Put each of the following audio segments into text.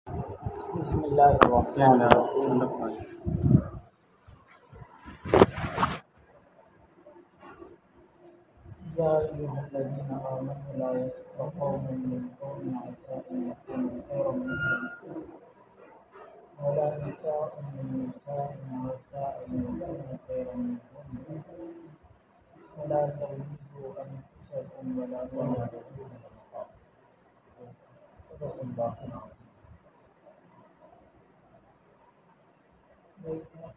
بسم اللہ الرحمن الرحیم۔ یا ایھا الذین آمنوا لا یسخر قوم من قوم عسى ان یکونوا خیرا منهم ولا نساء من نساء عسى ان یکون خیرا منهن ولا تلمزوا انفسکم ولا تنابزوا بالالقاب۔ صدق اللہ العظیم۔ دیکھیں،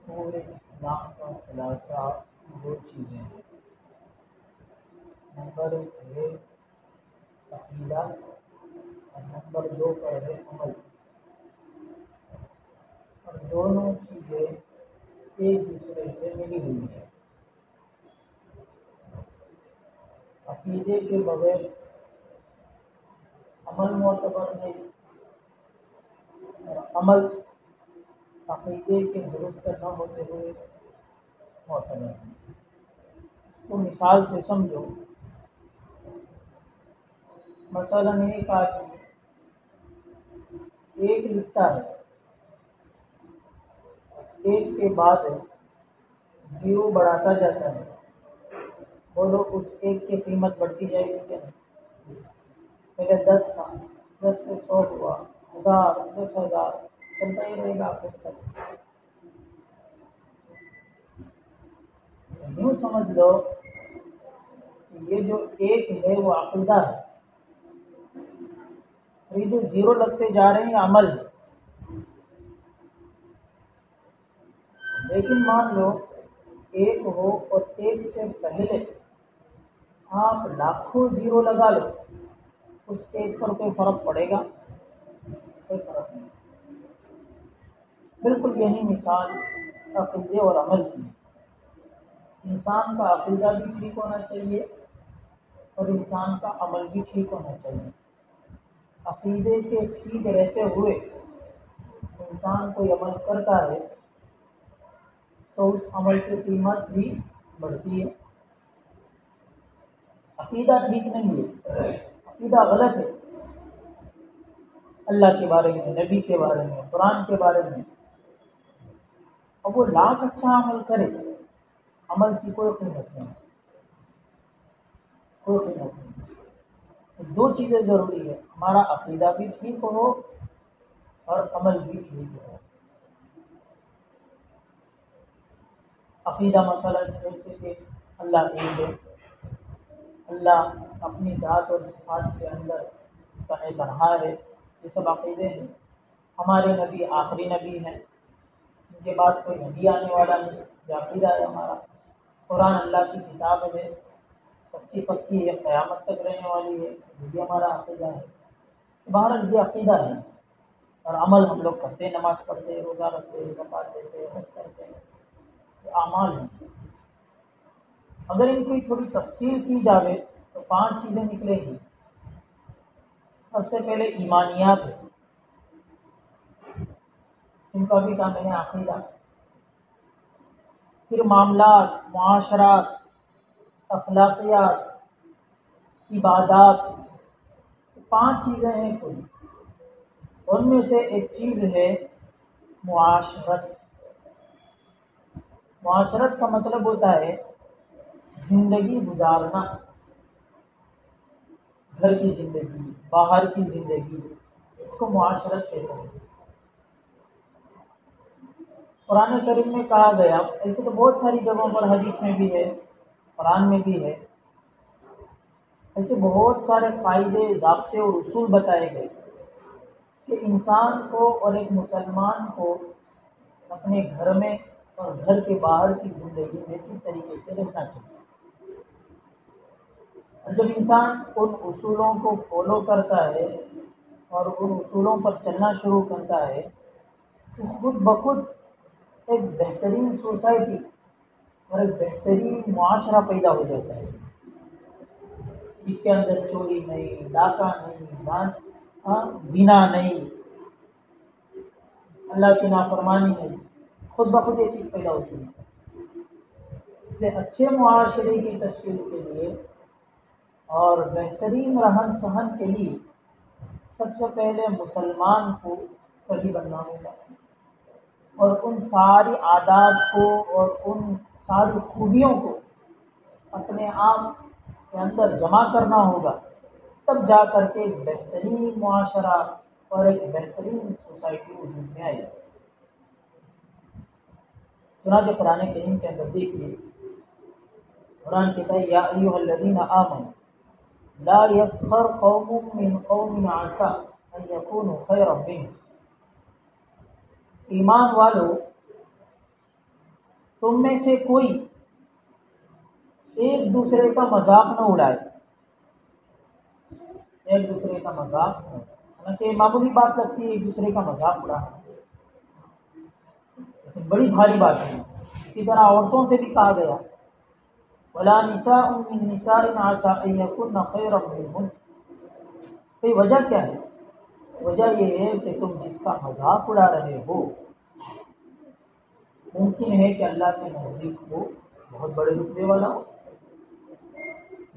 پورے اسلام کا خلاصہ دو چیزیں ہیں۔ نمبر ایک ہے عقیدہ اور نمبر دو پر ہے عمل، اور دونوں چیزیں ایک دوسرے سے ملی ہوئی ہیں۔ عقیدے کے بغیر عمل معتبر نہیں، اور عمل عقیدے کے درست نہ ہوتے ہوئے معتبر نہیں۔ اس کو مثال سے سمجھو۔ مثلاً ایک آدمی ایک لکھتا ہے، ایک کے بعد زیرو بڑھاتا جاتا ہے، بولو اس ایک کی قیمت بڑھتی جائے گی کیا نہیں؟ پہلے 10 تھا، 10 سے 100 ہوا، 1000، 10,000، چلتا ہی رہے گا آخر تک۔ یوں سمجھ لو کہ یہ جو ایک ہے وہ عقیدہ ہے، اور یہ جو زیرو لگتے جا رہے ہیں عمل ہے۔ لیکن مان لو ایک ہو اور ایک سے پہلے آپ لاکھوں زیرو لگا لو، اس ایک پر کوئی فرق پڑے گا؟ کوئی فرق نہیں۔ بالکل یہی مثال عقیدے اور عمل کی۔ انسان کا عقیدہ بھی ٹھیک ہونا چاہیے اور انسان کا عمل بھی ٹھیک ہونا چاہیے۔ عقیدے کے ٹھیک رہتے ہوئے انسان کوئی عمل کرتا ہے تو اس عمل کی قیمت بھی بڑھتی ہے۔ عقیدہ ٹھیک نہیں ہے، عقیدہ غلط ہے اللہ کے بارے میں، نبی کے بارے میں، قرآن کے بارے میں، اور وہ لاکھ اچھا عمل کرے، عمل کی کوئی قیمت نہیں، کوئی قیمت نہیں۔ دو چیزیں ضروری ہے، ہمارا عقیدہ بھی ٹھیک ہو اور عمل بھی ٹھیک ہو۔ عقیدہ مثلا جیسے کہ اللہ ایک ہے، اللہ اپنی ذات اور صفات کے اندر تنہا ہے، یہ سب عقیدے ہیں۔ ہمارے نبی آخری نبی ہیں، ان کے بعد کوئی نبی آنے والا نہیں، یہ عقیدہ ہے ہمارا۔ قرآن اللہ کی کتاب ہے، سچی پکی ہے، قیامت تک رہنے والی ہے، یہ بھی ہمارا عقیدہ ہے۔ بہرحال یہ عقیدہ ہے، اور عمل ہم لوگ کرتے ہیں، نماز پڑھتے ہیں، روزہ رکھتے ہیں، زکوٰۃ دیتے ہیں، حج کرتے ہیں، یہ اعمال ہیں۔ اگر ان کی تھوڑی تفصیل کی جائے تو 5 چیزیں نکلیں گی۔ سب سے پہلے ایمانیات ہے، ان کا بھی کام ہے عقیدہ۔ پھر معاملات، معاشرات، اخلاقیات، عبادات، 5 چیزیں ہیں کل۔ ان میں سے ایک چیز ہے معاشرت۔ معاشرت کا مطلب ہوتا ہے زندگی گزارنا، گھر کی زندگی، باہر کی زندگی، اس کو معاشرت کہتے ہیں۔ قرآن کریم میں کہا گیا، ایسے تو بہت ساری جگہوں پر حدیث میں بھی ہے، قرآن میں بھی ہے، ایسے بہت سارے قاعدے، ضابطے اور اصول بتائے گئے کہ انسان کو اور ایک مسلمان کو اپنے گھر میں اور گھر کے باہر کی زندگی میں کس طریقے سے رہنا چاہیے۔ اور جب انسان ان اصولوں کو فالو کرتا ہے اور ان اصولوں پر چلنا شروع کرتا ہے تو خود بخود ایک بہترین سوسائٹی اور ایک بہترین معاشرہ پیدا ہو جاتا ہے، جس کے اندر چوری نہیں، ڈاکہ نہیں، زنا نہیں، اللہ کی نافرمانی نہیں، خود بخود یہ چیز پیدا ہوتی ہے۔ اس لیے اچھے معاشرے کی تشکیل کے لیے اور بہترین رہن سہن کے لیے سب سے پہلے مسلمان کو صحیح بننا ہوگا اور ان ساری عادات کو اور ان ساری خوبیوں کو اپنے آپ کے اندر جمع کرنا ہوگا، تب جا کر کے ایک بہترین معاشرہ اور ایک بہترین سوسائٹی وجود میں آئے۔ چنانچہ قرآن کریم کے اندر دیکھیے، قرآن کہتا ہے یا ایھا الذین آمنوا لا یسخر قوم من قوم عسى ان یکونوا خیرا منهم، ایمان والو تم میں سے کوئی ایک دوسرے کا مذاق نہ اڑائے، ایک دوسرے کا مذاق نہ اڑائے، حالانکہ معمولی بات لگتی ہے ایک دوسرے کا مذاق اڑانا، لیکن بڑی بھاری بات ہے۔ اسی طرح عورتوں سے بھی کہا گیا ولا نساء من نساء عسى ان يكن خيرا منهن، تو وجہ کیا ہے؟ وجہ یہ ہے کہ تم جس کا مذاق اڑا رہے ہو ممکن ہے کہ اللہ کے نزدیک وہ بہت بڑے رتبے والا ہو،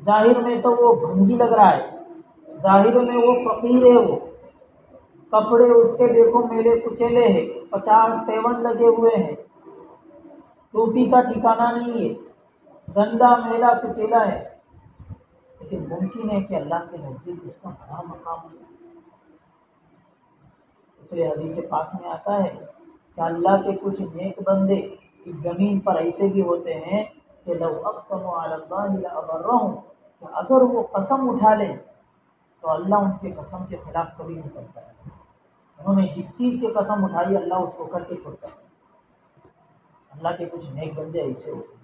ظاہر میں تو وہ بھنگی لگ رہا ہے، ظاہر میں وہ فقیر ہے، وہ کپڑے اس کے دیکھو میلے کچیلے ہیں، 50 پیون لگے ہوئے ہیں، ٹوپی کا ٹھکانہ نہیں ہے، گندا میلا کچیلا ہے، لیکن ممکن ہے کہ اللہ کے نزدیک اس کا بڑا مقام ہو۔ اس لیے حدیث پاک میں آتا ہے کہ اللہ کے کچھ نیک بندے اس زمین پر ایسے بھی ہوتے ہیں کہ لو اقسموا علی اللہ لابرہم، کہ اگر وہ قسم اٹھا لیں تو اللہ ان کے قسم کے خلاف کبھی نہیں کرتا ہے۔ انہوں نے جس چیز کی قسم اٹھائی اللہ اس کو کر کے چھوڑتا ہے۔ اللہ کے کچھ نیک بندے ایسے ہوتے ہیں،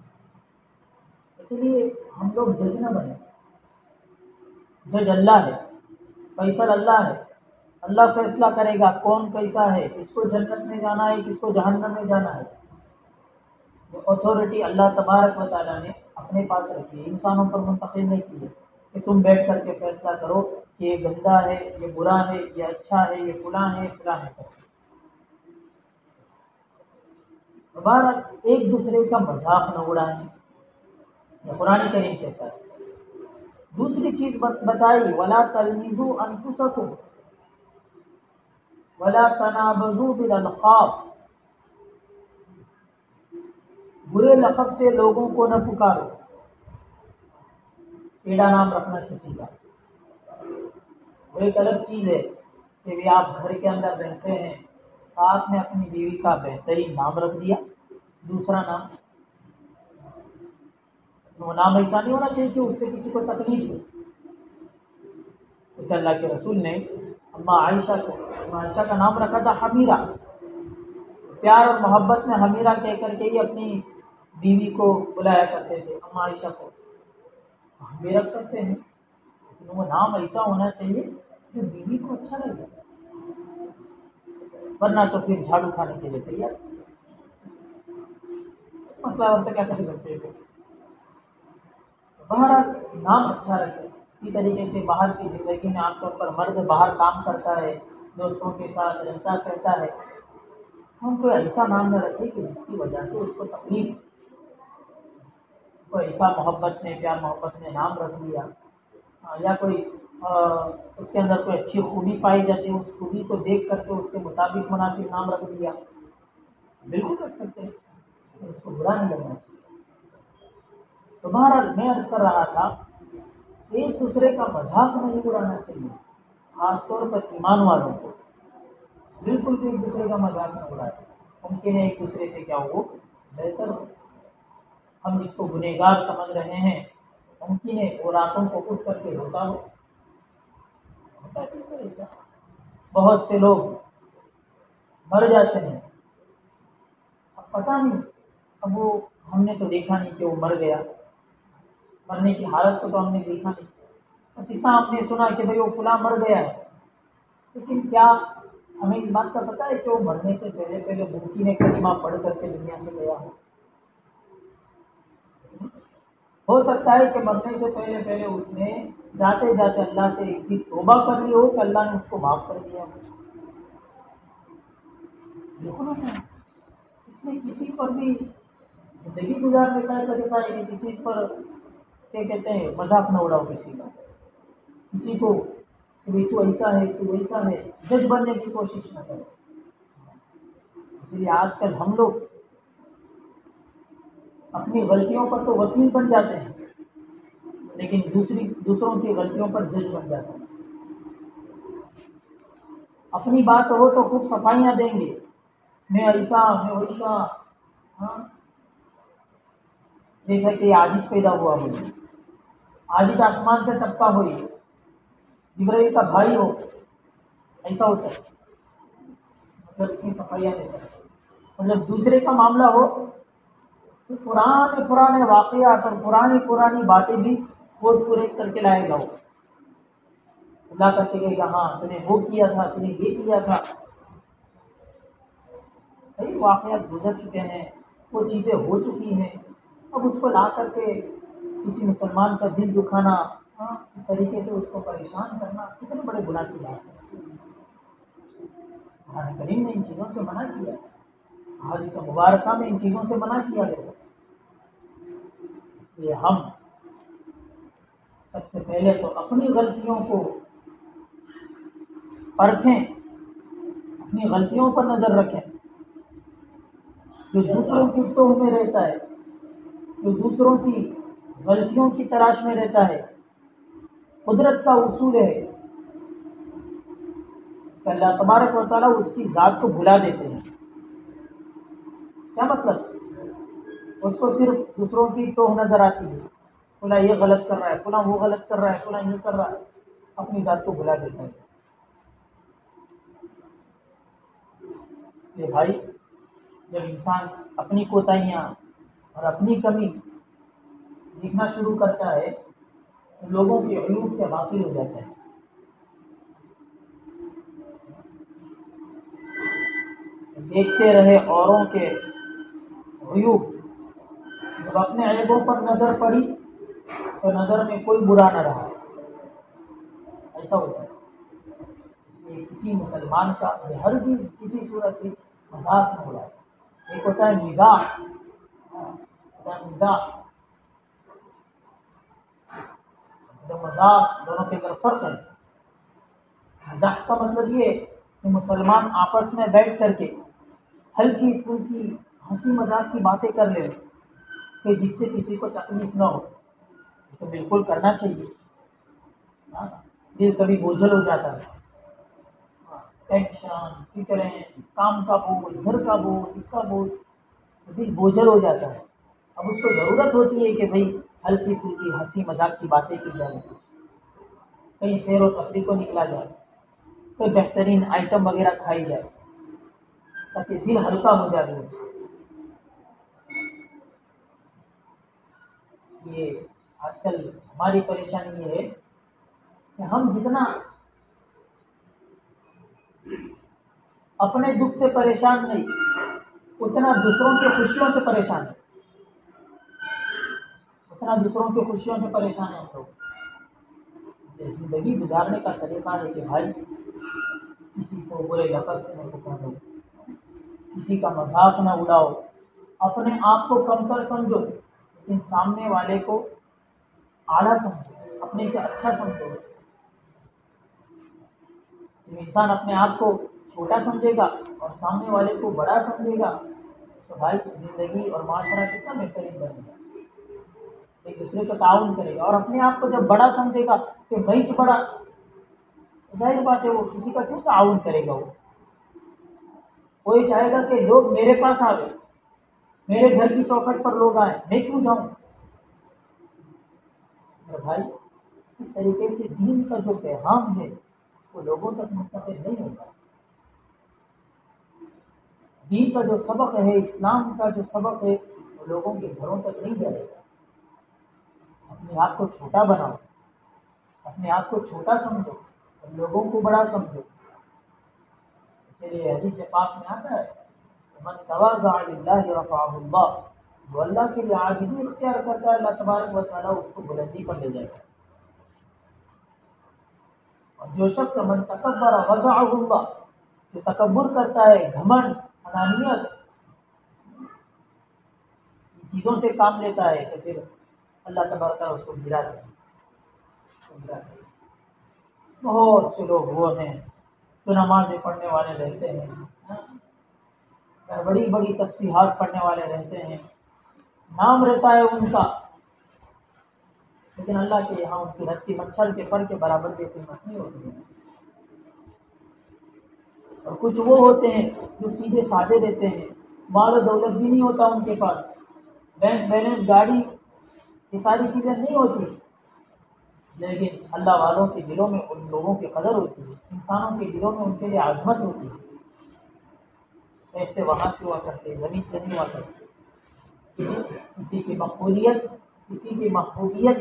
اس لیے ہم لوگ جج نہ بنیں۔ جج اللہ ہے، فیصل اللہ ہے، اللہ فیصلہ کرے گا کون کیسا ہے، کس کو جنت میں جانا ہے کس کو جہنم میں جانا ہے۔ یہ اتھارٹی اللہ تبارک و تعالیٰ نے اپنے پاس رکھی ہے، انسانوں پر منتقل نہیں کی ہے کہ تم بیٹھ کر کے فیصلہ کرو کہ یہ گندا ہے، یہ برا ہے، یہ اچھا ہے، یہ فلاں ہے فلاں ہے۔ دوبارہ ایک دوسرے کا مذاق نہ اڑائیں، یہ قرآن کریم کہتا ہے۔ دوسری چیز بتائی ولا تلمزوا انفسکم ولا تنابزوا بالالقاب، برے لقب سے لوگوں کو نہ پکارو، ٹیڑھا نام رکھنا کسی کا وہ ایک الگ چیز ہے کہ بھی آپ گھر کے اندر رہتے ہیں، آپ نے اپنی بیوی کا بہترین نام رکھ دیا، دوسرا نام، وہ نام ایسا نہیں ہونا چاہیے کہ اس سے کسی کو تکلیف ہو۔ جیسے اللہ کے رسول نے اما عائشہ کا نام رکھا تھا حمیرہ، پیار اور محبت میں حمیرہ کہہ کر کے ہی اپنی بیوی کو بلایا کرتے تھے، اما عائشہ کو ہم بھی رکھ سکتے ہیں، لیکن وہ نام ایسا ہونا چاہیے جو بیوی کو اچھا لگے، ورنہ تو پھر جھاڑو کھانے کے لیے تیار، مسئلہ وقت کیا کر سکتے تھے۔ بہرحال نام اچھا رکھے۔ اسی طریقے سے باہر کی زندگی میں عام طور پر مرد باہر کام کرتا ہے، دوستوں کے ساتھ رہتا سہتا ہے، ہم کوئی ایسا نام نہ رکھے کہ جس کی وجہ سے اس کو تکلیف، کوئی ایسا محبت میں پیار محبت میں نام رکھ دیا، یا کوئی اس کے اندر کوئی اچھی خوبی پائی جاتی ہے، اس خوبی کو دیکھ کر کے اس کے مطابق مناسب نام رکھ دیا، بالکل رکھ سکتے ہیں، اس کو برا نہیں لگنا چاہیے۔ تو بہرحال میں عرض کر رہا تھا ایک دوسرے کا مذاق نہیں اڑانا چاہیے، خاص طور پر ایمان والوں کو بالکل بھی ایک دوسرے کا مذاق نہ اڑائے، ممکن ہے ایک دوسرے سے کیا ہو بہتر ہو۔ ہم جس کو گنہگار سمجھ رہے ہیں ممکن ہے وہ راتوں کو اٹھ کر کے روتا ہو، ہوتا ہے بالکل ایسا، بہت سے لوگ مر جاتے ہیں، اب پتہ نہیں، اب وہ ہم نے تو دیکھا نہیں کہ وہ مر گیا، مرنے کی حالت کو تو ہم نے دیکھا نہیں، بس اتنا ہم نے سنا کہ بھئی وہ فلاں مر گیا ہے، لیکن کیا ہمیں اس بات کا پتہ ہے کہ وہ مرنے سے پہلے پہلے ممکن ہے کلمہ پڑھ کر کے دنیا سے گیا ہو سکتا ہے کہ مرنے سے پہلے پہلے اس نے جاتے جاتے اللہ سے ایسی توبہ کر لی ہو کہ اللہ نے اس کو معاف کر دیا ہو، بالکل ہوتا ہے۔ اس میں کسی پر بھی زندگی گزارنے کا طریقہ ہے کہ کسی پر کیا کہتے ہیں مذاق نہ اڑاؤ، کسی کا، کسی کو کہ بھائی تو ایسا ہے تو ویسا ہے، جج بننے کی کوشش نہ کرو۔ اس لیے آج کل ہم لوگ اپنی غلطیوں پر تو وکیل بن جاتے ہیں، لیکن دوسروں کی غلطیوں پر جج بن جاتے ہیں۔ اپنی بات ہو تو خوب صفائیاں دیں گے، میں ایسا میں ویسا، ہاں، جیسا کہ عاجز پیدا ہوا مجھے، عاجز آسمان سے ٹپکا ہوئی، جبرائیل کا بھائی ہو، ایسا ہوتا ہے، مطلب اتنی صفائیاں دیتا ہے۔ مطلب دوسرے کا معاملہ ہو تو پرانے واقعات اور پرانی باتیں بھی کوٹ پورے کر کے لائے گا وہ، اللہ کر کے گا ہاں تو نے وہ کیا تھا، تو نے یہ کیا تھا۔ کئی واقعات گزر چکے ہیں، وہ چیزیں ہو چکی ہیں، اب اس کو لا کر کے کسی مسلمان کا دل دکھانا، ہاں، اس طریقے سے اس کو پریشان کرنا کتنے بڑے گناہ کی بات ہے۔ قرآن کریم نے ان چیزوں سے منع کیا، حدیث مبارکہ میں ان چیزوں سے منع کیا گیا۔ اس لیے ہم سب سے پہلے تو اپنی غلطیوں کو پرکھیں، اپنی غلطیوں پر نظر رکھیں۔ جو دوسروں کی توہ میں رہتا ہے، جو دوسروں کی غلطیوں کی تلاش میں رہتا ہے، قدرت کا اصول ہے کہ اللہ تبارک و تعالیٰ اس کی ذات کو بھلا دیتے ہیں۔ کیا مطلب؟ اس کو صرف دوسروں کی توہ نظر آتی ہے، فلاں یہ غلط کر رہا ہے، فلاں وہ غلط کر رہا ہے، فلاں یہ کر رہا ہے، اپنی ذات کو بھلا دیتا ہے۔ یہ بھائی، جب انسان اپنی کوتاہیاں اور اپنی کمی دکھنا شروع کرتا ہے تو لوگوں کے عیوب سے غافل ہو جاتا ہے۔ دیکھتے رہے اوروں کے عیوب، جب اپنے عیبوں پر نظر پڑی تو نظر میں کوئی برا نہ رہا، ایسا ہوتا ہے۔ اس لیے کسی مسلمان کا ہر بھی کسی صورت کی مذاق نہ اڑائے۔ ایک ہوتا ہے مزاح، مزاح مذاق، دونوں کے اندر فرق ہے۔ مزاح کا مطلب یہ کہ مسلمان آپس میں بیٹھ کر کے ہلکی پھلکی ہنسی مذاق کی باتیں کر لیں کہ جس سے کسی کو تکلیف نہ ہو، تو بالکل کرنا چاہیے۔ دل کبھی بوجھل ہو جاتا ہے، ٹینشن، فکریں، کام کا بوجھ، گھر کا بوجھ، اس کا بوجھ، دل بوجھل ہو جاتا ہے۔ اب اس کو ضرورت ہوتی ہے کہ بھئی ہلکی پھلکی ہنسی مذاق کی باتیں کی جائیں، کہیں سیر و تفریح کو نکلا جائے، کوئی بہترین آئٹم وغیرہ کھائی جائے تاکہ دل ہلکا ہو جائے۔ یہ آج کل ہماری پریشانی یہ ہے کہ ہم جتنا اپنے دکھ سے پریشان نہیں، اتنا دوسروں کی خوشیوں سے پریشان ہے، ہم لوگ۔ زندگی گزارنے کا طریقہ ہے کہ بھائی کسی کو برے لفظ سے نہ پکارو، کسی کا مذاق نہ اڑاؤ، اپنے آپ کو کم تر سمجھو لیکن سامنے والے کو اعلیٰ سمجھو، اپنے سے اچھا سمجھو۔ جب انسان اپنے آپ کو چھوٹا سمجھے گا اور سامنے والے کو بڑا سمجھے گا تو بھائی زندگی اور معاشرہ کتنا بہترین بنے گا، ایک دوسرے کو تعاون کرے گا۔ اور اپنے آپ کو جب بڑا سمجھے گا کہ میں بڑا، ظاہر بات ہے وہ کسی کا کیوں تعاون کرے گا؟ وہی چاہے گا کہ لوگ میرے پاس آئے، میرے گھر کی چوکھٹ پر لوگ آئیں، میں کیوں جاؤں؟ اور بھائی اس طریقے سے دین کا جو پیغام ہے وہ لوگوں تک منتقل نہیں ہوگا۔ دین کا جو سبق ہے، اسلام کا جو سبق ہے، وہ لوگوں کے گھروں تک نہیں جائے گا۔ اپنے آپ کو چھوٹا بناؤ، اپنے آپ کو چھوٹا سمجھو اور لوگوں کو بڑا سمجھو۔ اسی لیے حدیث پاک میں آتا ہے من تواضع للہ رفعہ اللہ، جو اللہ کے لیے عاجزی اختیار کرتا ہے اللہ تبارک و تعالیٰ اس کو بلندی پر لے جائے گا۔ اور جو شخص من تکبر وضعہ اللہ، جو تکبر کرتا ہے، گھمنڈ، انانیت، چیزوں سے کام لیتا ہے تو پھر اللہ تبارک و تعالیٰ اس کو گرا دے گا۔ بہت سے لوگ وہ ہیں جو نمازیں پڑھنے والے رہتے ہیں، بڑی بڑی تسبیحات پڑھنے والے رہتے ہیں، نام رہتا ہے ان کا، لیکن اللہ کے یہاں ان کی رتی مچھر کے پر کے برابر کی قیمت نہیں ہوتی ہے۔ اور کچھ وہ ہوتے ہیں جو سیدھے سادے رہتے ہیں، مال و دولت بھی نہیں ہوتا ان کے پاس، بینک بیلنس، گاڑی، یہ ساری چیزیں نہیں ہوتی، لیکن اللہ والوں کے دلوں میں ان لوگوں کی قدر ہوتی ہے، انسانوں کے دلوں میں ان کے لیے عظمت ہوتی ہے۔ ایسے وہاں سے ہوا کرتے، زمین سے نہیں ہوا کرتے۔ کسی کی مقبولیت، کسی کی محبوبیت،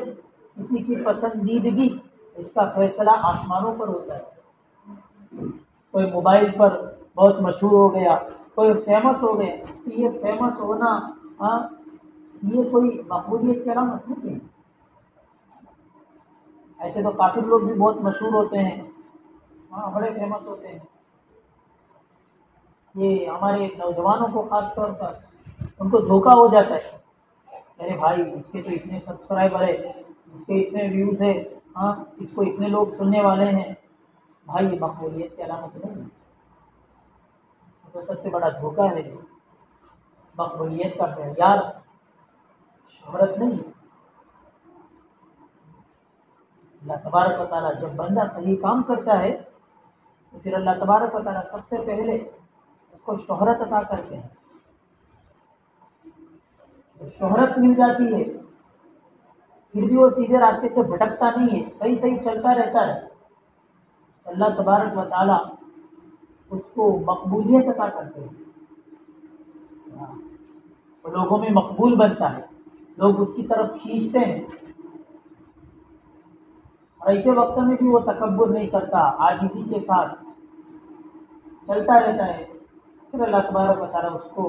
کسی کی پسندیدگی، اس کا فیصلہ آسمانوں پر ہوتا ہے۔ کوئی موبائل پر بہت مشہور ہو گیا، کوئی فیمس ہو گیا، تو یہ فیمس ہونا، ہاں، یہ کوئی مقبولیت کی علامت نہیں ہے۔ ایسے تو کافر لوگ بھی بہت مشہور ہوتے ہیں، ہاں، بڑے فیمس ہوتے ہیں۔ یہ ہمارے نوجوانوں کو خاص طور پر ان کو دھوکہ ہو جاتا ہے، ارے بھائی اس کے تو اتنے سبسکرائبر ہے، اس کے اتنے ویوز ہے، ہاں، اس کو اتنے لوگ سننے والے ہیں۔ بھائی یہ مقبولیت کی علامت نہیں ہے، تو سب سے بڑا دھوکہ ہے۔ مقبولیت کا معیار شہرت نہیں ہے۔ اللہ تبارک و تعالیٰ جب بندہ صحیح کام کرتا ہے تو پھر اللہ تبارک و تعالیٰ سب سے پہلے اس کو شہرت عطا کرتے ہیں۔ جب شہرت مل جاتی ہے پھر بھی وہ سیدھے راستے سے بھٹکتا نہیں ہے، صحیح صحیح چلتا رہتا ہے، اللہ تبارک و تعالیٰ اس کو مقبولیت عطا کرتے ہیں، وہ لوگوں میں مقبول بنتا ہے، لوگ اس کی طرف کھینچتے ہیں، اور ایسے وقت میں بھی وہ تکبر نہیں کرتا، عاجزی کے ساتھ چلتا رہتا ہے، پھر اللہ تبارک و تعالیٰ اس کو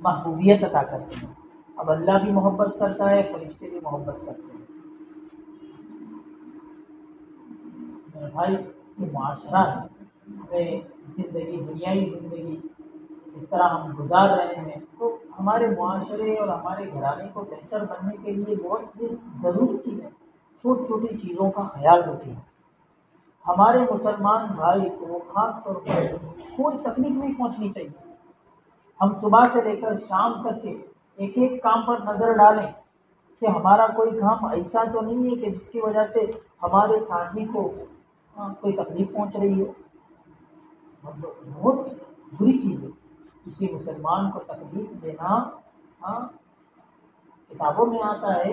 محبوبیت عطا کرتے ہیں۔ اب اللہ بھی محبت کرتا ہے، فرشتے بھی محبت کرتے ہیں۔ میرے بھائی یہ معاشرہ ہے، ہمیں زندگی، دنیائی زندگی اس طرح ہم گزار رہے ہیں، تو ہمارے معاشرے اور ہمارے گھرانے کو بہتر بننے کے لیے بہت سی ضروری چیزیں، چھوٹی چھوٹی چیزوں کا خیال رکھیں۔ ہمارے مسلمان بھائی کو خاص طور پر کوئی تکلیف نہیں پہنچنی چاہیے۔ ہم صبح سے لے کر شام تک کے ایک ایک کام پر نظر ڈالیں کہ ہمارا کوئی کام ایسا تو نہیں ہے کہ جس کی وجہ سے ہمارے ساتھی کو کوئی تکلیف پہنچ رہی ہو۔ بہت بری چیز ہے کسی مسلمان کو تکلیف دینا۔ ہاں، کتابوں میں آتا ہے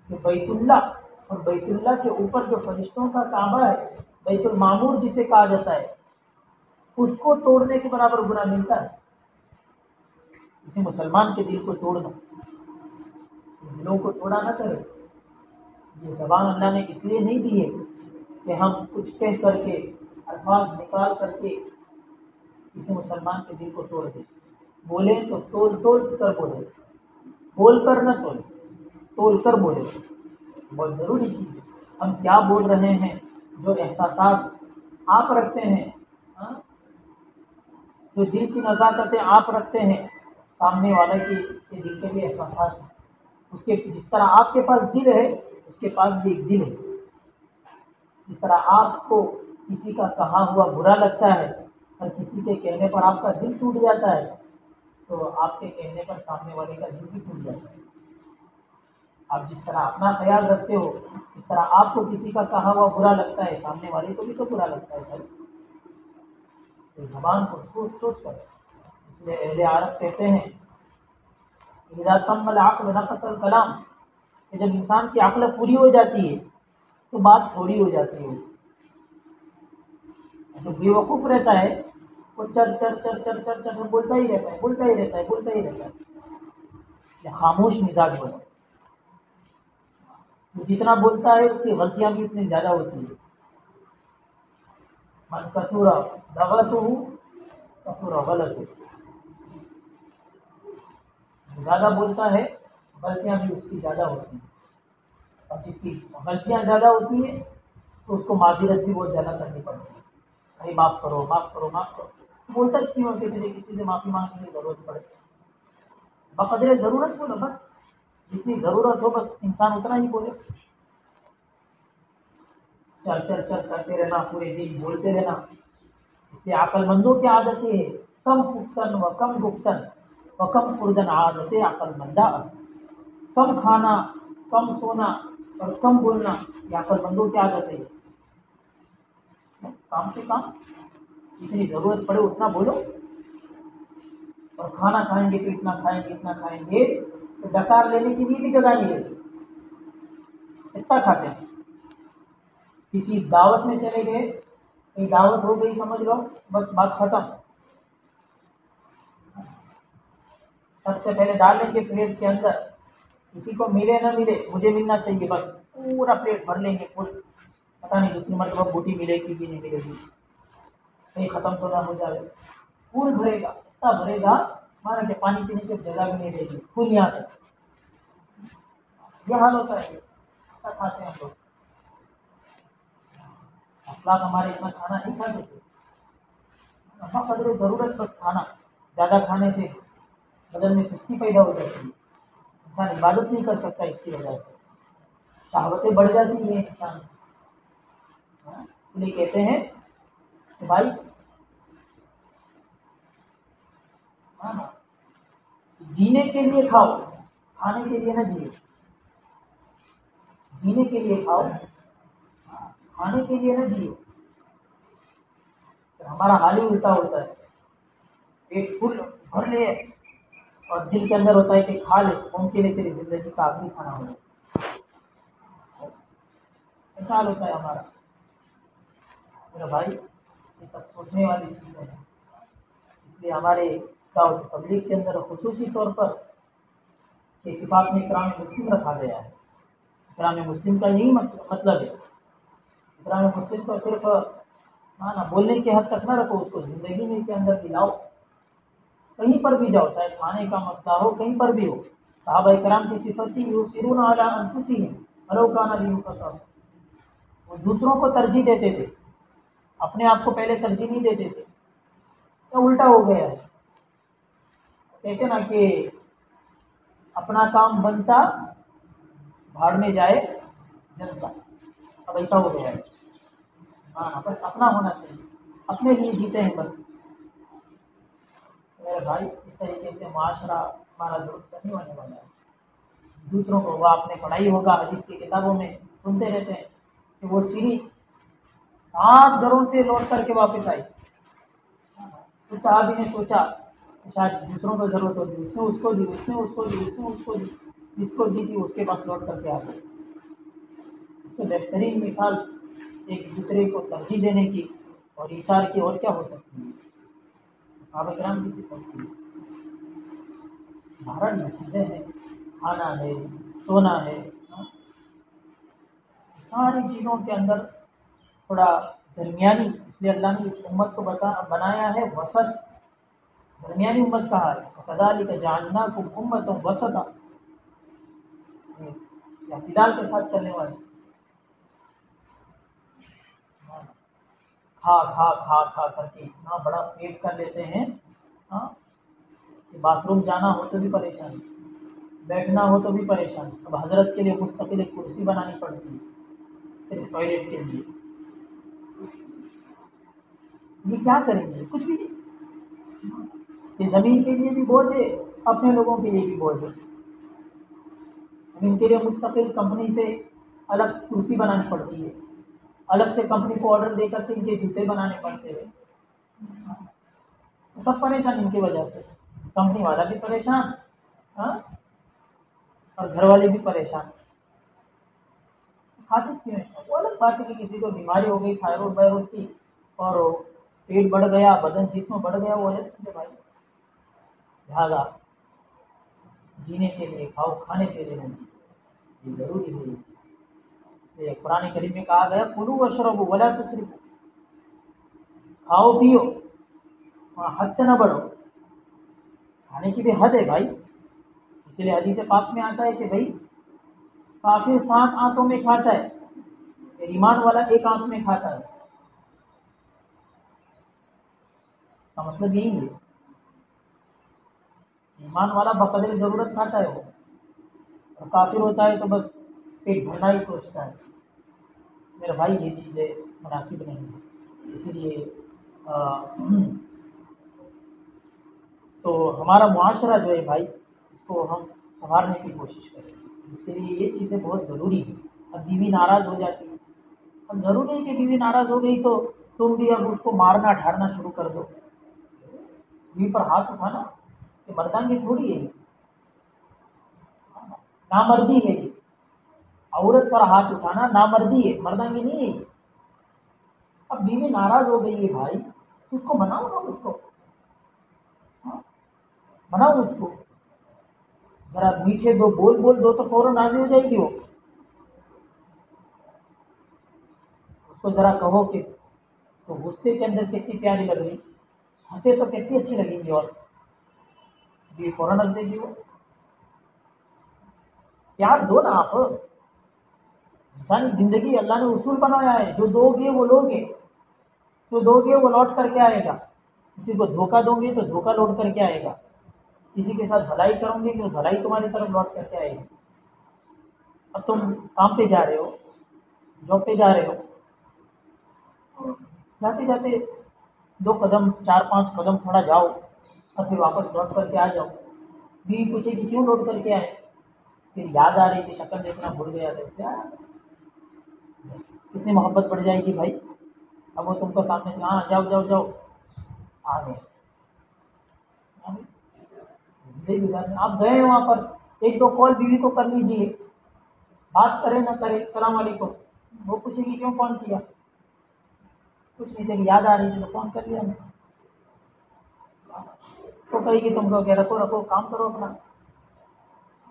کہ بیت اللہ اور بیت اللہ کے اوپر جو فرشتوں کا کعبہ ہے، بیت المعمور جسے کہا جاتا ہے، اس کو توڑنے کے برابر گناہ ملتا ہے۔ کسی مسلمان کے دل کو توڑنا، دلوں کو توڑا نہ کرے۔ یہ زبان اللہ نے اس لیے نہیں دی ہے کہ ہم کچھ کہہ کر کے، الفاظ نکال کر کے کسی مسلمان کے دل کو توڑ دیں۔ بولیں تو تول تول کر بولے، بول کر نہ تول، تول کر بولے۔ بہت ضروری چیز ہے ہم کیا بول رہے ہیں، جو احساسات آپ رکھتے ہیں، ہاں، جو دل کی نزاکتیں آپ رکھتے ہیں، سامنے والا کے دل کے بھی احساسات ہیں۔ اس کے جس طرح آپ کے پاس دل ہے، اس کے پاس بھی ایک دل ہے۔ جس طرح آپ کو کسی کا کہا ہوا برا لگتا ہے اور کسی کے کہنے پر آپ کا دل ٹوٹ جاتا ہے، تو آپ کے کہنے پر سامنے والے کا دل بھی ٹوٹ جاتا ہے۔ آپ جس طرح اپنا خیال رکھتے ہو، اس طرح آپ کو کسی کا کہا ہوا برا لگتا ہے، سامنے والے کو بھی تو برا لگتا ہے۔ تو زبان کو سوچ سوچ کر، اس لیے اہل عرب کہتے ہیں اذا تم العقل نقص الکلام، کہ جب انسان کی عقل پوری ہو جاتی ہے تو بات تھوڑی ہو جاتی ہے۔ جو بے وقوف رہتا ہے وہ چر چر چر چر چر چر بولتا ہی رہتا ہے، بولتا ہی رہتا ہے، بولتا ہی رہتا ہے۔ یہ خاموش مزاج بنا، وہ جتنا بولتا ہے اس کی غلطیاں بھی اتنی زیادہ ہوتی ہیں۔ من کثورا دغلته کثورا غلطه، زیادہ بولتا ہے غلطیاں بھی اس کی زیادہ ہوتی ہیں، اور جس کی غلطیاں زیادہ ہوتی ہیں تو اس کو معذرت بھی بہت زیادہ کرنی پڑتی ہے۔ بھائی معاف کرو، معاف کرو، معاف کرو، بولتا کیوں کہ تجھے کسی سے معافی مانگنے کی ضرورت پڑے؟ بقدر ضرورت بولو، بس جتنی ضرورت ہو بس انسان اتنا ہی بولے۔ چر چر چر کرتے رہنا، پورے دن بولتے رہنا. اس لیے عقل مندوں کی عادت یہ ہے، کم گفتن و کم گفتن و کم خوردن عادت عقل مندہ است. کم کھانا، کم سونا اور کم بولنا، یہ عقل مندوں کی عادت ہے. کام سے کام، جتنی ضرورت پڑے اتنا بولو، اور کھانا کھائیں گے تو اتنا کھائیں گے اتنا کھائیں گے، تو ڈکار لینے کے لیے بھی جگہ نہیں رہتی، اتنا کھاتے ہیں. کسی دعوت میں چلے گئے، کہیں دعوت ہو گئی سمجھ لو، بس بات ختم. سب سے پہلے ڈال لیں گے پلیٹ کے اندر، کسی کو ملے نہ ملے مجھے ملنا چاہیے، بس پورا پلیٹ بھر لیں گے فل. پتہ نہیں دوسری مرتبہ بوٹی ملے گی بھی نہیں ملے گی، کہیں ختم تو نہ ہو جائے. پھول بھرے گا، اتنا بھرے گا مانا کہ پانی پینے کی جگہ بھی نہیں رہے گی، پھول یہاں تک. یہ حال ہوتا ہے، ایسا کھاتے ہیں ہم لوگ. اسلاف ہمارے اتنا کھانا نہیں کھاتے تھے. قدر ضرورت بس کھانا، زیادہ کھانے سے بدن میں سستی پیدا ہو جاتی ہے، انسان عبادت نہیں کر سکتا. اس کی وجہ سے شہوتیں بڑھ جاتی ہیں انسان. اس لیے کہتے ہیں کہ بھائی جینے کے لیے کھاؤ، کھانے کے لیے نہ جیو. جینے کے لیے کھاؤ، کھانے کے لیے نہ جیو. ہمارا حال ہی الٹا ہوتا ہے، پیٹ فل بھر لے اور دل کے اندر ہوتا ہے کہ کھا لے، قوم کے لیے تیری زندگی کا آخری کھانا ہو. ایسا حال ہوتا ہے ہمارا. میرا بھائی یہ سب سوچنے والی چیزیں ہیں. اس لیے ہمارے دعوت تبلیغ کے اندر خصوصی طور پر یہ صفات میں اکرام مسلم رکھا گیا ہے. اکرام مسلم کا یہی مطلب ہے. اکرام مسلم کو صرف بولنے کی حد تک نہ رکھو، اس کو زندگی میں کے اندر ملاؤ. کہیں پر بھی جاؤ، چاہے کھانے کا مسئلہ ہو، کہیں پر بھی ہو. صحابہ کرام کی صفت تھی یؤثرون علی انفسہم ولو کان بہم خصاصہ. وہ دوسروں کو ترجیح دیتے تھے، اپنے آپ کو پہلے ترجیح نہیں دیتے تھے. تو الٹا ہو گیا ہے. کہتے نا کہ اپنا کام بنتا بھاڑ میں جائے جنتا. اب ایسا ہو گیا ہے. بس اپنا ہونا چاہیے، اپنے لیے جیتے ہیں بس. میرے بھائی اس طریقے سے معاشرہ ہمارا درست نہیں ہونے والا ہے. دوسروں کو، وہ آپ نے پڑھائی ہوگا حدیث کی کتابوں میں سنتے رہتے ہیں کہ وہ سیڑھی 7 گھروں سے لوٹ کر کے واپس آئی. تو صحابی نے سوچا کہ شاید دوسروں کو ضرورت ہوتی، اس نے اس کو دی، اس نے اس کو دی، اس نے اس کو دی، جس کو دی تھی اس کے پاس لوٹ کر کے آ گئی. اس سے بہترین مثال ایک دوسرے کو ترجیح دینے کی اور ایثار کی اور کیا ہو سکتی ہے. صحابہ کرام کی صفت تھی. بہرحال یہ چیزیں ہیں، کھانا ہے، سونا ہے، ساری چیزوں کے اندر تھوڑا درمیانی. اس لیے اللہ نے اس امت کو بنایا ہے وسط، درمیانی امت کہا ہے. کذالک جعلناکم امۃ وسطا، اعتدال کے ساتھ چلنے والی. کھا کھا کھا کھا کر کے اتنا بڑا پیٹ کر لیتے ہیں کہ باتھ روم جانا ہو تو بھی پریشانی، بیٹھنا ہو تو بھی پریشانی. اب حضرت کے لیے مستقل ایک کرسی بنانی پڑتی ہے صرف ٹوائلٹ کے لیے. یہ کیا کریں گے؟ کچھ بھی نہیں. یہ زمین کے لیے بھی بوجھ ہے، اپنے لوگوں کے لیے بھی بوجھ ہے. ان کے لیے مستقل کمپنی سے الگ کرسی بنانی پڑتی ہے، الگ سے کمپنی کو آرڈر دے کر کے ان کے جوتے بنانے پڑتے ہیں. سب پریشان ان کی وجہ سے. کمپنی والا بھی پریشان اور گھر والے بھی پریشان. کھاتے کیوں ہیں؟ وہ الگ بات ہے کہ کسی کو بیماری ہو گئی تھائرائڈ وائرائڈ کی اور پیٹ بڑھ گیا، بدن جسم بڑھ گیا، وہ الگ چیز ہے بھائی. لہٰذا جینے کے لیے کھاؤ، کھانے کے لیے نہیں، یہ ضروری ہے. اس لیے قرآن کریم میں کہا گیا کلوا واشربوا ولا تسرفوا، کھاؤ پیو، حد سے نہ بڑھو. کھانے کی بھی حد ہے بھائی. اس لیے حدیث پاک میں آتا ہے کہ بھائی کافر 7 آنتوں میں کھاتا ہے، ایمان والا 1 آنت میں کھاتا ہے. اس کا مطلب یہی ہے، ایمان والا بقدر ضرورت کھاتا ہے وہ، اور کافر ہوتا ہے تو بس پیٹ بھرنا ہی سوچتا ہے. میرے بھائی یہ چیزیں مناسب نہیں ہیں، اسی لیے تو ہمارا معاشرہ جو ہے بھائی اس کو ہم سنوارنے کی کوشش کریں، اس کے لیے یہ چیزیں بہت ضروری ہیں۔ اب بیوی ناراض ہو جاتی ہے، اب ضرور نہیں کہ بیوی ناراض ہو گئی تو تم بھی اب اس کو مارنا ڈھارنا شروع کر دو، بیوی پر ہاتھ اٹھانا یہ مردانگی تھوڑی ہے، نامردی ہے یہ، عورت پر ہاتھ اٹھانا نامردی ہے، مردانگی نہیں ہے یہ۔ اب بیوی ناراض ہو گئی ہے بھائی، اس کو مناؤ نا، اس کو مناؤ، اس کو ذرا میٹھے دو بول بول دو تو فوراً راضی ہو جائے گی وہ۔ اس کو ذرا کہو کہ تو غصے کے اندر کتنی پیاری لگ رہی، ہنسے تو کتنی اچھی لگیں گی، اور بھی فوراً ہنس دے گی وہ۔ پیار دو نا آپ، انسانی زندگی اللہ نے اصول بنایا ہے، جو دو گے وہ لو گے، جو دو گے وہ لوٹ کر کے آئے گا، کسی کو دھوکہ دو گے تو دھوکہ لوٹ کر کے آئے گا، کسی کے ساتھ بھلائی کرو گے تو بھلائی تمہاری طرف لوٹ کر کے آئے گی۔ اب تم کام پہ جا رہے ہو، جاب پہ جا رہے ہو، جاتے جاتے دو قدم چار پانچ قدم تھوڑا جاؤ اور پھر واپس لوٹ کر کے آ جاؤ، بیوی پوچھے کہ کیوں لوٹ کر کے آئے، پھر یاد آ رہی کہ شکل دیکھنا بھول گیا تھا، اس سے کتنی محبت بڑھ جائے گی بھائی۔ اب وہ تم کو سامنے سے ہاں جاؤ جاؤ جاؤ آ گئے، آپ گئے وہاں پر ایک دو کال بیوی کو کر لیجیے، بات کرے نہ کرے السلام علیکم، وہ پوچھے گی کیوں فون کیا، کچھ نہیں تیری یاد آ رہی تھی تو فون کر لیا میں، تو کہے گی تم کو کہ رکھو رکھو کام کرو اپنا۔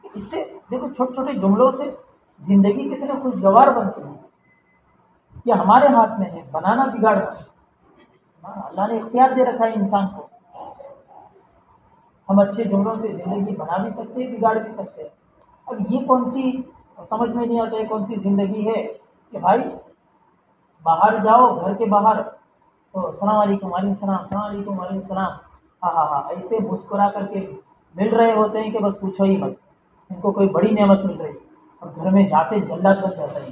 اس سے دیکھو چھوٹے چھوٹے جملوں سے زندگی کتنے خوشگوار بنتی ہے، یہ ہمارے ہاتھ میں ہے، بنانا بگاڑنا اللہ نے اختیار دے رکھا ہے انسان کو، ہم اچھے جملوں سے زندگی بنا بھی سکتے ہیں بگاڑ بھی سکتے ہیں۔ اب یہ کون سی سمجھ میں نہیں آتا ہے، کون سی زندگی ہے کہ بھائی باہر جاؤ گھر کے باہر تو السلام علیکم وعلیکم السلام، السلام علیکم وعلیکم السلام، ہاں ہاں ہاں ایسے مسکرا کر کے مل رہے ہوتے ہیں کہ بس پوچھو ہی مت، ان کو کوئی بڑی نعمت مل رہی، اور گھر میں جاتے جلات بن جاتا ہے،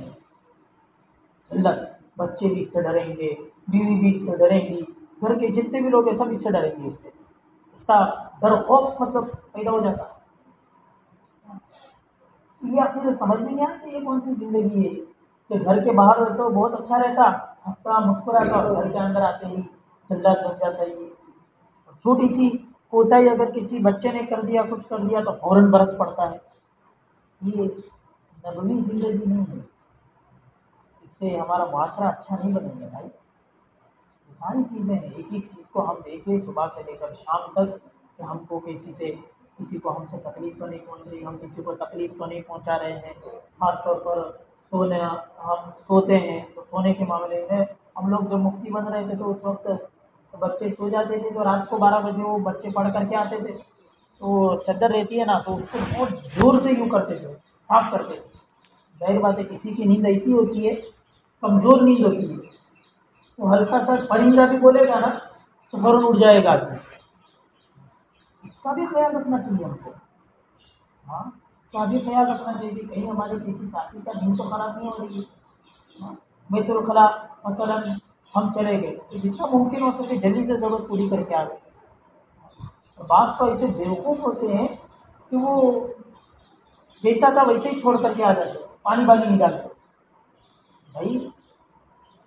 جلت، بچے بھی اس سے ڈریں گے، بیوی بھی اس سے ڈریں گی، گھر کے جتنے بھی لوگ ہیں سب اس سے ڈریں گے، اس سے اس کا ڈر خوف مطلب پیدا ہو جاتا ہے۔ یہ آپ سمجھ میں نہیں آتا کہ یہ کون سی زندگی ہے کہ گھر کے باہر تو بہت اچھا رہتا، ہنستا مسکراتا، اور گھر کے اندر آتے ہی جلات بن جاتا ہے یہ۔ چھوٹی سی کوتاہی اگر کسی بچے نے کر دیا کچھ کر دیا تو فوراً برس پڑتا ہے، یہ نبوی زندگی نہیں ہے، اس سے ہمارا معاشرہ اچھا نہیں بنے گا بھائی۔ یہ ساری چیزیں ہیں، ایک ایک چیز کو ہم دیکھیں صبح سے لے کر شام تک کہ ہم کو کسی کو ہم سے تکلیف تو نہیں پہنچ رہی، ہم کسی کو تکلیف تو نہیں پہنچا رہے ہیں، خاص طور پر سونا، ہم سوتے ہیں تو سونے کے معاملے میں ہم لوگ جب مفتی بن رہے تھے تو اس وقت بچے سو جاتے تھے تو رات کو 12 بجے وہ بچے پڑھ کر کے آتے تھے، تو چادر رہتی ہے نا تو اس کو بہت زور سے یوں کرتے تھے، صاف کرتے تھے، ظاہر بات ہے کسی کی نیند ایسی ہوتی ہے کمزور نیند ہوتی ہے، وہ ہلکا سا پرندہ بھی بولے گا نا تو فوراً اٹھ جائے گا آدمی، اس کا بھی خیال رکھنا چاہیے ہم کو، ہاں اس کا بھی خیال رکھنا چاہیے کہ کہیں ہمارے کسی ساتھی کا نیند تو خراب نہیں ہو رہی ہے۔ بیت الخلاء مثلاً ہم چلے گئے تو جتنا ممکن ہو سکے جلدی سے ضرورت پوری کر کے آ گئے، اور بعض تو ایسے بیوقوف ہوتے ہیں کہ وہ جیسا تھا ویسے ہی چھوڑ کر کے آ جاتے، پانی بالی نہیں ڈالتے، بھائی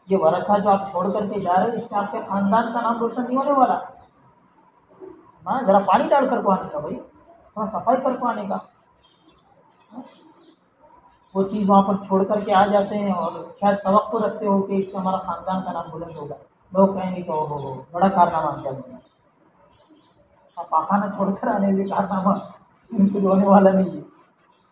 یہ ورثہ جو آپ چھوڑ کر کے جا رہے ہیں اس سے آپ کے خاندان کا نام روشن نہیں ہونے والا، ہاں ذرا پانی ڈال کر کو آنے کا بھائی، تھوڑا صفائی کر کو آنے کا، وہ چیز وہاں پر چھوڑ کر کے آ جاتے ہیں اور شاید توقع رکھتے ہو کہ اس سے ہمارا خاندان کا نام بلند ہوگا، لوگ کہیں گے کہ او ہو بڑا کارنامہ کیا ہے، اب پاخانہ چھوڑ کر آنے کے کارنامہ ان کو ہونے والا نہیں ہے،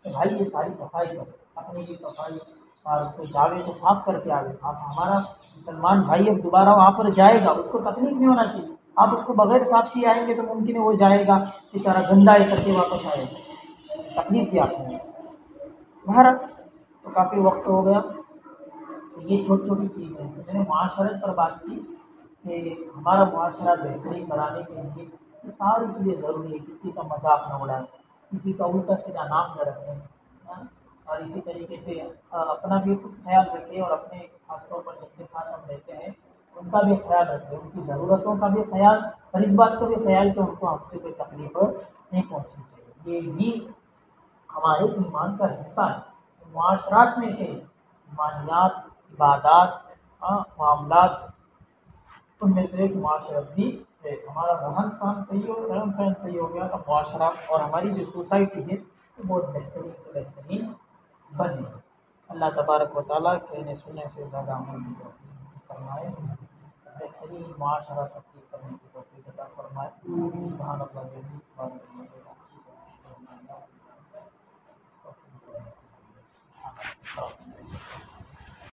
تو بھائی یہ ساری صفائی کرو، اپنی بھی صفائی، اور کوئی جاوے تو صاف کر کے آئے، آپ ہمارا مسلمان بھائی اب دوبارہ وہاں پر جائے گا اس کو تکلیف نہیں ہونا چاہیے، آپ اس کو بغیر صاف کیے آئیں گے تو ممکن ہے وہ جائے گا بیچارہ گندا ہے کر کے واپس آئے گا، تکلیف دیا آپ نے، بہرحال تو کافی وقت ہو گیا، تو یہ چھوٹی چھوٹی چیزیں ہیں، میں نے معاشرت پر بات کی کہ ہمارا معاشرہ بہترین بنانے کے لیے یہ ساری چیزیں ضروری ہے، کسی کا مذاق نہ اڑائیں، کسی کا الٹا سیدھا نام نہ رکھیں، اور اسی طریقے سے اپنا بھی خود خیال رکھیں اور اپنے خاص طور پر جن کے ساتھ ہم رہتے ہیں ان کا بھی خیال رکھیں، ان کی ضرورتوں کا بھی خیال، اور اس بات کا بھی خیال کہ ان کو ہم سے کوئی تکلیف نہیں پہنچنی چاہیے۔ یہ بھی ہمارے ایمان کا حصہ ہے۔ معاشرات میں سے ایمانیات، عبادات، معاملات، ان میں سے ایک معاشرت بھی ہے۔ ہمارا رہن سہن صحیح ہو، رہن سہن صحیح ہو گیا تو معاشرہ اور ہماری جو سوسائٹی ہے وہ بہت بہترین سے بہترین بنے۔ اللہ تبارک و تعالیٰ کہنے سننے سے زیادہ عمل کی توفیق فرمائے، بہترین معاشرہ تبدیل کرنے کی توفیق عطا فرمائے۔ سبحان اللہ، سبحان اللہ۔